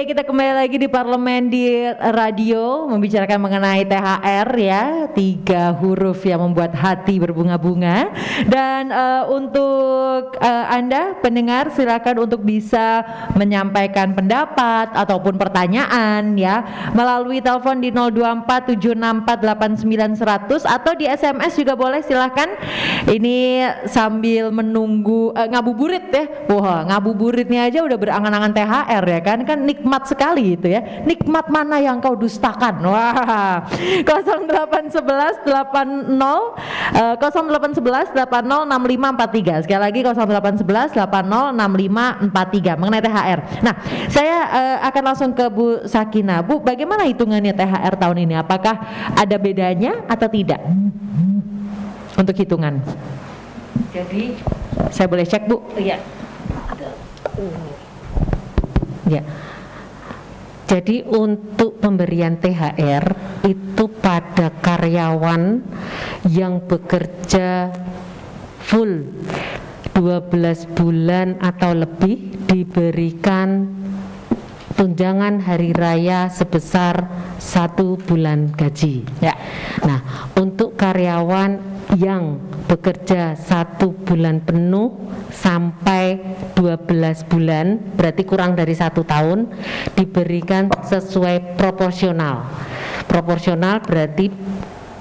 kita kembali lagi di Parlemen di Radio membicarakan mengenai THR ya, 3 huruf yang membuat hati berbunga-bunga. Dan untuk Anda pendengar silakan untuk bisa menyampaikan pendapat ataupun pertanyaan ya melalui telepon di 0247648900 atau di SMS juga boleh, silakan. Ini sambil menunggu ngabuburit ya. Wah, ngabuburitnya aja udah berangan-angan THR ya kan nikmat sekali itu ya. Nikmat mana yang kau dustakan? Wah. 0811 80 0811 806543. Sekali lagi 0811 806543 mengenai THR. Nah, saya akan langsung ke Bu Sakina. Bu, bagaimana hitungannya THR tahun ini? Apakah ada bedanya atau tidak? Untuk hitungan. Jadi saya boleh cek, Bu? iya. Ya. Jadi untuk pemberian THR itu pada karyawan yang bekerja full 12 bulan atau lebih diberikan tunjangan hari raya sebesar 1 bulan gaji. Ya. Nah, untuk karyawan yang bekerja 1 bulan penuh sampai 12 bulan, berarti kurang dari 1 tahun, diberikan sesuai proporsional. Proporsional berarti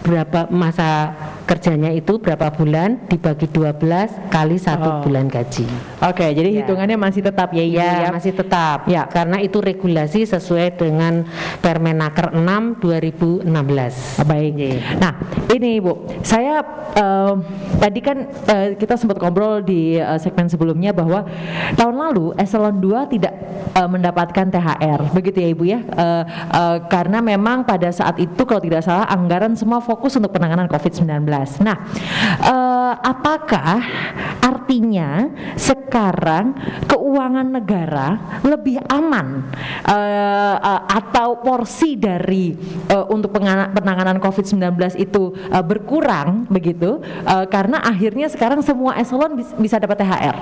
berapa masa kerjanya itu, berapa bulan dibagi 12 kali 1 bulan gaji. Oke, jadi Ya. hitungannya masih tetap ya, Ibu ya. Masih tetap. Ya. Karena itu regulasi sesuai dengan Permenaker 6 2016. Baik. Nah, ini Ibu, saya tadi kan kita sempat ngobrol di segmen sebelumnya bahwa tahun lalu Eselon 2 tidak mendapatkan THR, begitu ya Ibu ya. Karena memang pada saat itu kalau tidak salah anggaran semua fokus untuk penanganan COVID-19. Nah, apakah artinya sekarang keuangan negara lebih aman atau porsi dari untuk penanganan COVID-19 itu berkurang begitu karena akhirnya sekarang semua eselon bisa dapat THR?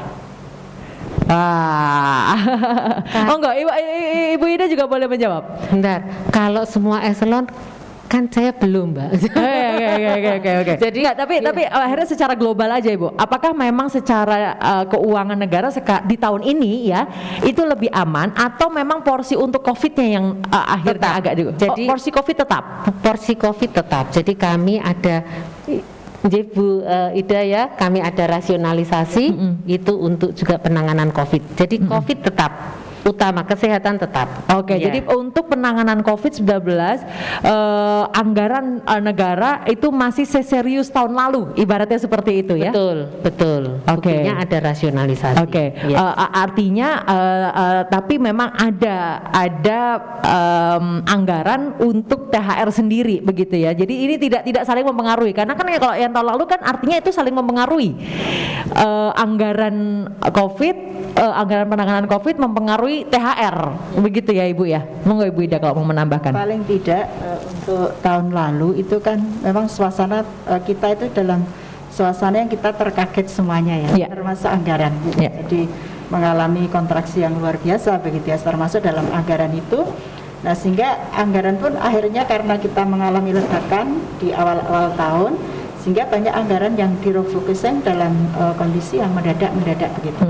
Oh enggak, Ibu Ida juga boleh menjawab. Bentar, kalau semua eselon kan saya belum, Mbak. Oke. Jadi enggak, tapi akhirnya secara global aja Ibu. Apakah memang secara keuangan negara di tahun ini ya itu lebih aman atau memang porsi untuk COVID-nya yang akhirnya Tetap. agak Jadi porsi COVID tetap? Porsi COVID tetap. Jadi kami ada Bu Ida ya, kami ada rasionalisasi itu untuk juga penanganan COVID. Jadi COVID tetap utama, kesehatan tetap. Oke, Ya. jadi untuk penanganan COVID-19 anggaran negara itu masih seserius tahun lalu, ibaratnya seperti itu ya? Betul. Oke. Buktinya ada rasionalisasi. Oke, Ya. artinya tapi memang ada anggaran untuk THR sendiri begitu ya. Jadi ini tidak saling mempengaruhi karena kan kalau yang tahun lalu kan artinya itu saling mempengaruhi. Anggaran COVID, anggaran penanganan COVID mempengaruhi THR begitu ya Ibu ya. Monggo Ibu Ida kalau mau menambahkan. Paling tidak untuk tahun lalu itu kan memang suasana kita itu dalam suasana yang kita terkaget semuanya ya, termasuk anggaran. Jadi mengalami kontraksi yang luar biasa begitu ya, termasuk dalam anggaran itu. Nah, sehingga anggaran pun akhirnya karena kita mengalami ledakan di awal-awal tahun, sehingga banyak anggaran yang direfokuskan dalam kondisi yang mendadak begitu.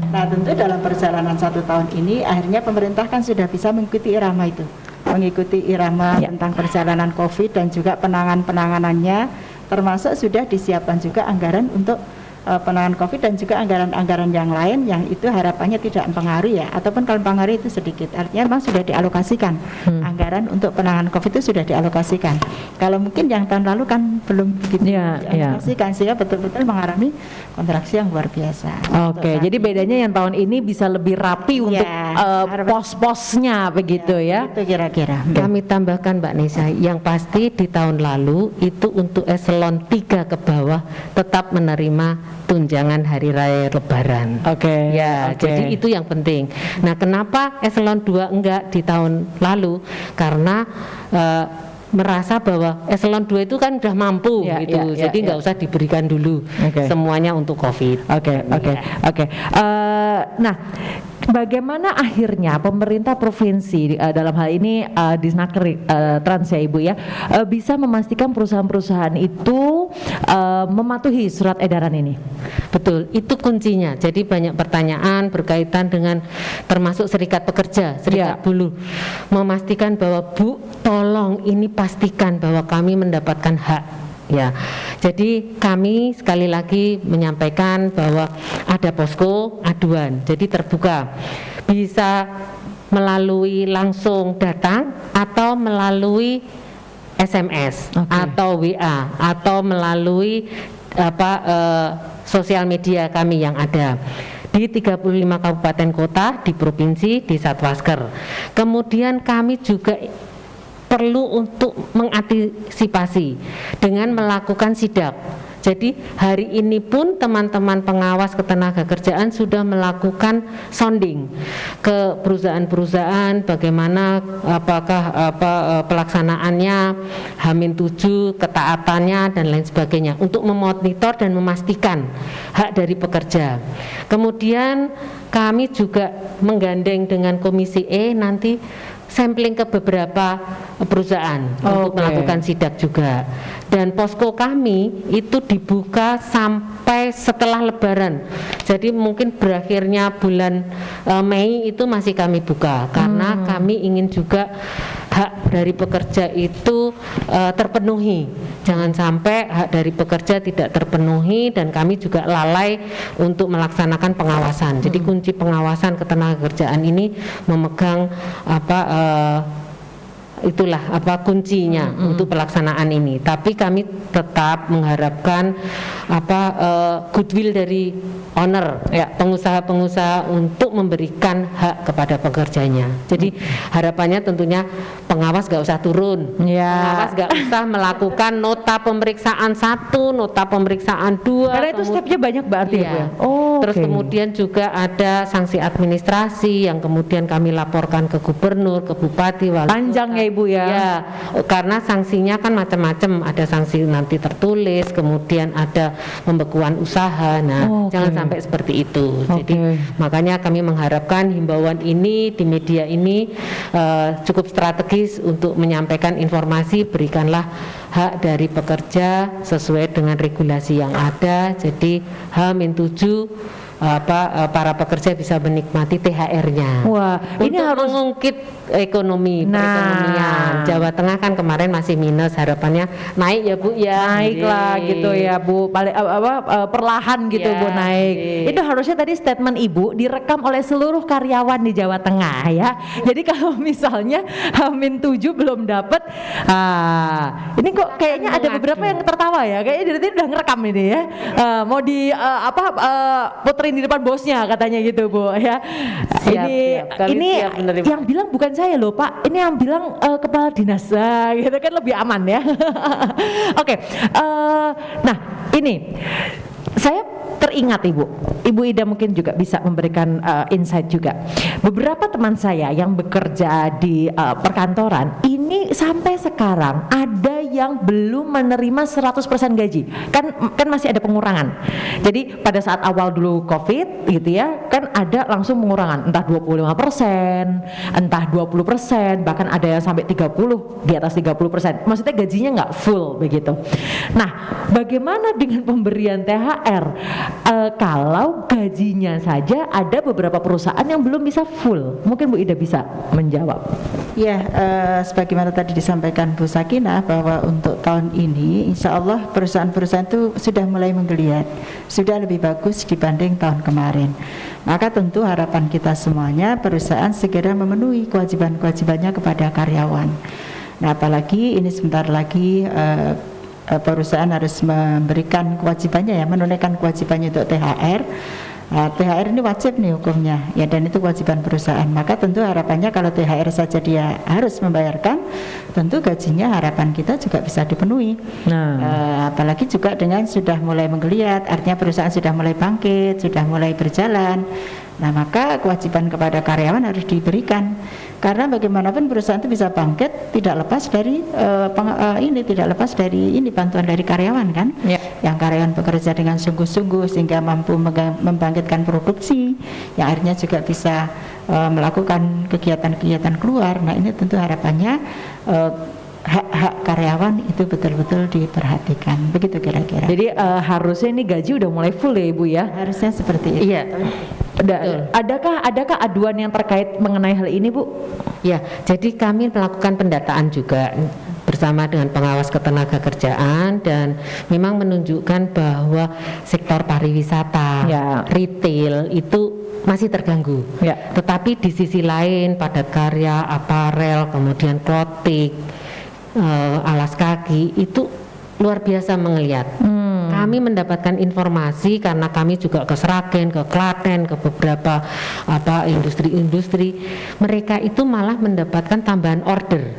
Nah, tentu dalam perjalanan 1 tahun ini akhirnya pemerintah kan sudah bisa mengikuti irama itu, mengikuti irama tentang perjalanan COVID dan juga penanganannya, termasuk sudah disiapkan juga anggaran untuk penanganan COVID dan juga anggaran-anggaran yang lain yang itu harapannya tidak mempengaruhi ya, ataupun kalau mempengaruhi itu sedikit, artinya memang sudah dialokasikan anggaran untuk penanganan COVID itu sudah dialokasikan. Kalau mungkin yang tahun lalu kan belum begitu dialokasikan sehingga betul-betul mengalami kontraksi yang luar biasa. Oke, jadi bedanya yang tahun ini bisa lebih rapi untuk pos-posnya begitu ya. Itu kira-kira. Kami tambahkan Mbak Nisa, yang pasti di tahun lalu itu untuk eselon 3 ke bawah tetap menerima tunjangan hari raya Lebaran. Oke. Jadi itu yang penting. Nah, kenapa eselon 2 enggak di tahun lalu? Karena merasa bahwa eselon 2 itu kan udah mampu jadi nggak usah diberikan dulu semuanya untuk COVID. Oke. Nah, bagaimana akhirnya pemerintah provinsi dalam hal ini Disnaker Trans ya Ibu ya bisa memastikan perusahaan-perusahaan itu mematuhi surat edaran ini? Betul, itu kuncinya. Jadi banyak pertanyaan berkaitan dengan termasuk serikat pekerja, serikat buruh, memastikan bahwa Bu, tolong ini pastikan bahwa kami mendapatkan hak. Ya, jadi kami sekali lagi menyampaikan bahwa ada posko aduan, jadi terbuka, bisa melalui langsung datang atau melalui SMS atau WA atau melalui sosial media kami yang ada di 35 kabupaten kota di provinsi di Satwasker. Kemudian kami juga perlu untuk mengantisipasi dengan melakukan sidak. Jadi hari ini pun teman-teman pengawas ketenagakerjaan sudah melakukan sounding ke perusahaan-perusahaan bagaimana apakah pelaksanaannya, H-7, ketaatannya dan lain sebagainya untuk memonitor dan memastikan hak dari pekerja. Kemudian kami juga menggandeng dengan Komisi E nanti sampling ke beberapa perusahaan untuk melakukan sidak juga. Dan posko kami itu dibuka sampai setelah Lebaran. Jadi mungkin berakhirnya bulan Mei itu masih kami buka karena kami ingin juga hak dari pekerja itu terpenuhi. Jangan sampai hak dari pekerja tidak terpenuhi dan kami juga lalai untuk melaksanakan pengawasan. Jadi kunci pengawasan ketenagakerjaan ini memegang itulah kuncinya untuk pelaksanaan ini. Tapi kami tetap mengharapkan goodwill dari owner, pengusaha-pengusaha untuk memberikan hak kepada pekerjanya. Jadi harapannya tentunya pengawas gak usah turun, pengawas gak usah melakukan nota pemeriksaan 1, nota pemeriksaan 2. Karena itu stepnya banyak berarti ya. Terus kemudian juga ada sanksi administrasi yang kemudian kami laporkan ke gubernur, ke bupati, wali panjang ya Ibu ya. Ya, karena sanksinya kan macam-macam, ada sanksi nanti tertulis, kemudian ada pembekuan usaha. Nah, jangan sampai seperti itu. Jadi makanya kami mengharapkan himbauan ini di media ini cukup strategis untuk menyampaikan informasi, berikanlah hak dari pekerja sesuai dengan regulasi yang ada. Jadi H-7 para pekerja bisa menikmati THR-nya. Wah, ini harus mengungkit ekonomi, perekonomian. Jawa Tengah kan kemarin masih minus, harapannya naik ya Bu ya. Naiklah gitu ya Bu, paling perlahan gitu Bu naik. Itu harusnya tadi statement Ibu direkam oleh seluruh karyawan di Jawa Tengah ya. Jadi kalau misalnya H-7 belum dapat, ini kok kayaknya ada beberapa yang tertawa ya. Kayaknya dari tadi udah ngerekam ini ya. Mau di puterin di depan bosnya katanya gitu Bu ya. Ini yang bilang bukan saya loh Pak, ini yang bilang kepala dinas gitu kan lebih aman ya. Nah ini saya teringat Ibu Ida mungkin juga bisa memberikan insight juga. Beberapa teman saya yang bekerja di perkantoran ini sampai sekarang ada yang belum menerima 100% gaji. Kan masih ada pengurangan. Jadi pada saat awal dulu Covid gitu ya, kan ada langsung pengurangan entah 25%, entah 20%, bahkan ada yang sampai 30, di atas 30%. Maksudnya gajinya nggak full begitu. Nah, bagaimana dengan pemberian THR? Kalau gajinya saja ada beberapa perusahaan yang belum bisa full, mungkin Bu Ida bisa menjawab. Ya, sebagaimana tadi disampaikan Bu Sakinah bahwa untuk tahun ini insya Allah perusahaan-perusahaan itu sudah mulai menggeliat, sudah lebih bagus dibanding tahun kemarin. Maka tentu harapan kita semuanya perusahaan segera memenuhi kewajiban-kewajibannya kepada karyawan. Nah, apalagi ini sebentar lagi perusahaan harus memberikan kewajibannya ya, menunaikan kewajibannya untuk THR. THR ini wajib nih hukumnya ya, dan itu kewajiban perusahaan. Maka tentu harapannya kalau THR saja dia harus membayarkan, tentu gajinya harapan kita juga bisa dipenuhi. Apalagi juga dengan sudah mulai menggeliat, artinya perusahaan sudah mulai bangkit, sudah mulai berjalan. Nah, maka kewajiban kepada karyawan harus diberikan, karena bagaimanapun perusahaan itu bisa bangkit tidak lepas dari bantuan dari karyawan kan. Yang karyawan bekerja dengan sungguh-sungguh sehingga mampu membangkitkan produksi, yang akhirnya juga bisa melakukan kegiatan-kegiatan keluar. Nah, ini tentu harapannya hak-hak karyawan itu betul-betul diperhatikan, begitu kira-kira. Jadi harusnya ini gaji udah mulai full ya Ibu ya? Harusnya seperti itu. Iya. Adakah aduan yang terkait mengenai hal ini Bu? Ya, jadi kami melakukan pendataan juga bersama dengan pengawas ketenagakerjaan dan memang menunjukkan bahwa sektor pariwisata, retail itu masih terganggu. Tetapi di sisi lain padat karya, aparel, kemudian clothing, alas kaki itu luar biasa mengeliat. Kami mendapatkan informasi karena kami juga ke Sragen, ke Klaten, ke beberapa industri-industri, mereka itu malah mendapatkan tambahan order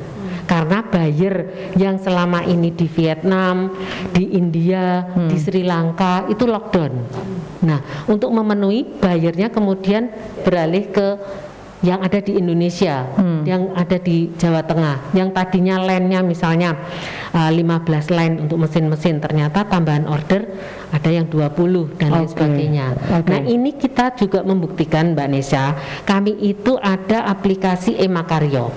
karena buyer yang selama ini di Vietnam, di India, di Sri Lanka itu lockdown. Nah, untuk memenuhi buyernya kemudian beralih ke yang ada di Indonesia, yang ada di Jawa Tengah, yang tadinya line-nya misalnya 15 line untuk mesin-mesin, ternyata tambahan order ada yang 20 dan lain sebagainya. Nah, ini kita juga membuktikan Mbak Nesya, kami itu ada aplikasi Emakaryo.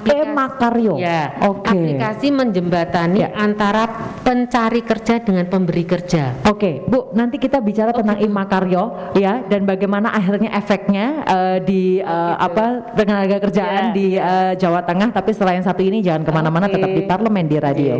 Emakaryo. Ya, aplikasi menjembatani antara pencari kerja dengan pemberi kerja. Bu, nanti kita bicara tentang Emakaryo ya, dan bagaimana akhirnya efeknya di tenaga kerjaan di Jawa Tengah. Tapi setelah yang satu ini jangan kemana-mana, tetap di Parlemen di Radio.